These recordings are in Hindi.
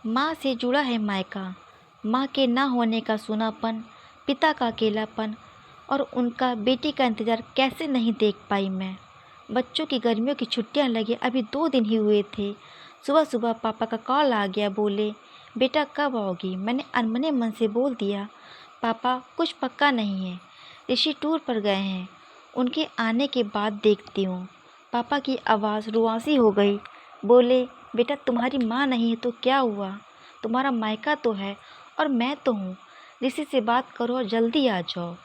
माँ से जुड़ा है मायका, माँ के ना होने का सूनापन, पिता का अकेलापन और उनका बेटी का इंतज़ार कैसे नहीं देख पाई मैं। बच्चों की गर्मियों की छुट्टियां लगे अभी 2 दिन ही हुए थे। सुबह सुबह पापा का कॉल आ गया, बोले बेटा कब आओगी। मैंने अनमने मन से बोल दिया पापा कुछ पक्का नहीं है, ऋषि टूर पर गए हैं, उनके आने के बाद देखती हूँ। पापा की आवाज़ रुआसी हो गई। बोले बेटा तुम्हारी माँ नहीं है तो क्या हुआ, तुम्हारा मायका तो है और मैं तो हूँ। ऋषि से बात करो और जल्दी आ जाओ।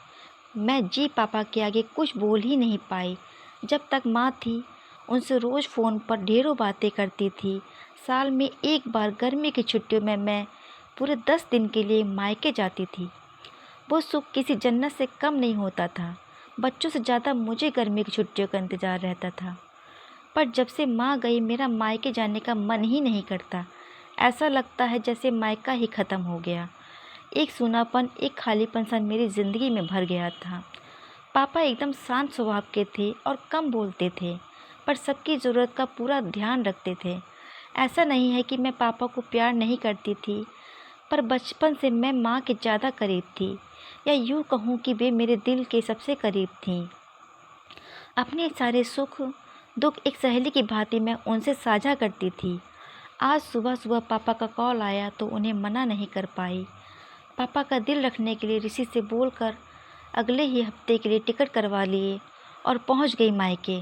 मैं जी पापा के आगे कुछ बोल ही नहीं पाई। जब तक माँ थी उनसे रोज़ फ़ोन पर ढेरों बातें करती थी। साल में एक बार गर्मी की छुट्टियों में मैं पूरे 10 दिन के लिए मायके जाती थी। वो सुख किसी जन्नत से कम नहीं होता था। बच्चों से ज़्यादा मुझे गर्मी की छुट्टियों का इंतज़ार रहता था। पर जब से माँ गई मेरा मायके जाने का मन ही नहीं करता। ऐसा लगता है जैसे मायका ही ख़त्म हो गया। एक सूनापन, एक खालीपन सा मेरी ज़िंदगी में भर गया था। पापा एकदम शांत स्वभाव के थे और कम बोलते थे, पर सबकी ज़रूरत का पूरा ध्यान रखते थे। ऐसा नहीं है कि मैं पापा को प्यार नहीं करती थी, पर बचपन से मैं माँ के ज़्यादा करीब थी, या यूँ कहूँ कि वे मेरे दिल के सबसे करीब थीं। अपने सारे सुख दुख एक सहेली की भांति मैं उनसे साझा करती थी। आज सुबह सुबह पापा का कॉल आया तो उन्हें मना नहीं कर पाई। पापा का दिल रखने के लिए ऋषि से बोलकर अगले ही हफ्ते के लिए टिकट करवा लिए और पहुंच गई मायके।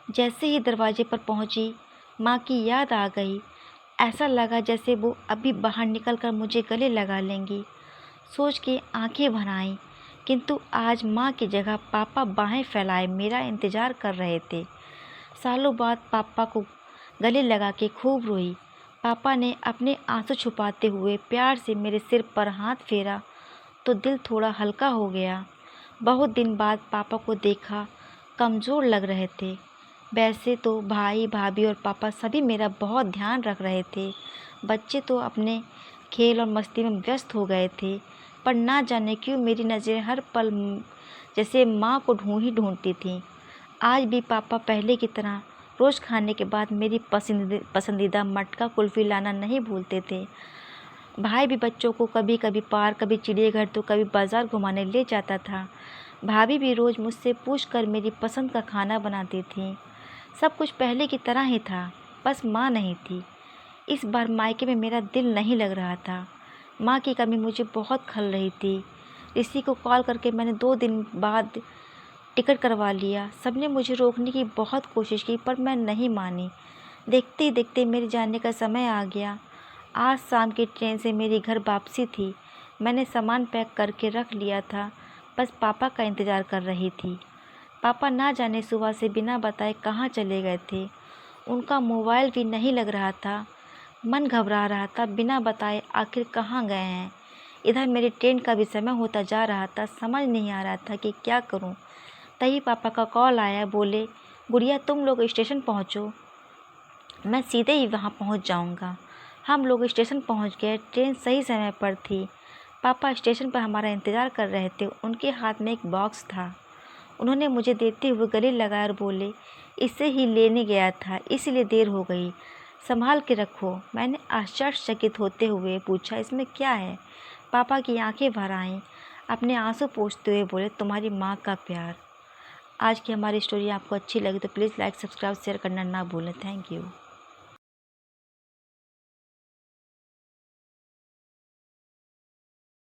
जैसे ही दरवाजे पर पहुंची, माँ की याद आ गई। ऐसा लगा जैसे वो अभी बाहर निकलकर मुझे गले लगा लेंगी। सोच के आंखें भर आईं, किंतु आज माँ की जगह पापा बाहें फैलाए मेरा इंतज़ार कर रहे थे। सालों बाद पापा को गले लगा के खूब रोई। पापा ने अपने आंसू छुपाते हुए प्यार से मेरे सिर पर हाथ फेरा तो दिल थोड़ा हल्का हो गया। बहुत दिन बाद पापा को देखा, कमज़ोर लग रहे थे। वैसे तो भाई भाभी और पापा सभी मेरा बहुत ध्यान रख रहे थे। बच्चे तो अपने खेल और मस्ती में व्यस्त हो गए थे, पर ना जाने क्यों मेरी नज़रें हर पल जैसे माँ को ढूंढती थीं। आज भी पापा पहले की तरह रोज़ खाने के बाद मेरी पसंदीदा मटका कुल्फ़ी लाना नहीं भूलते थे। भाई भी बच्चों को कभी कभी पार्क, कभी चिड़ियाघर तो कभी बाज़ार घुमाने ले जाता था। भाभी भी रोज़ मुझसे पूछकर मेरी पसंद का खाना बनाती थी। सब कुछ पहले की तरह ही था, बस माँ नहीं थी। इस बार मायके में मेरा दिल नहीं लग रहा था। माँ की कमी मुझे बहुत खल रही थी। ऋषि को कॉल करके मैंने 2 दिन बाद टिकट करवा लिया। सबने मुझे रोकने की बहुत कोशिश की, पर मैं नहीं मानी। देखते ही देखते मेरे जाने का समय आ गया। आज शाम की ट्रेन से मेरी घर वापसी थी। मैंने सामान पैक करके रख लिया था, बस पापा का इंतज़ार कर रही थी। पापा ना जाने सुबह से बिना बताए कहाँ चले गए थे। उनका मोबाइल भी नहीं लग रहा था। मन घबरा रहा था, बिना बताए आखिर कहाँ गए हैं। इधर मेरी ट्रेन का भी समय होता जा रहा था। समझ नहीं आ रहा था कि क्या करूं। तभी पापा का कॉल आया। बोले गुड़िया तुम लोग स्टेशन पहुंचो, मैं सीधे ही वहां पहुंच जाऊंगा। हम लोग स्टेशन पहुंच गए। ट्रेन सही समय पर थी। पापा स्टेशन पर हमारा इंतज़ार कर रहे थे। उनके हाथ में एक बॉक्स था। उन्होंने मुझे देते हुए गले लगाया और बोले इसे ही लेने गया था, इसलिए देर हो गई, संभाल के रखो। मैंने आश्चर्यचकित होते हुए पूछा इसमें क्या है। पापा की आंखें भर आईं। अपने आंसू पोंछते हुए बोले तुम्हारी माँ का प्यार। आज की हमारी स्टोरी आपको अच्छी लगी तो प्लीज़ लाइक, सब्सक्राइब, शेयर करना ना भूलें। Thank you.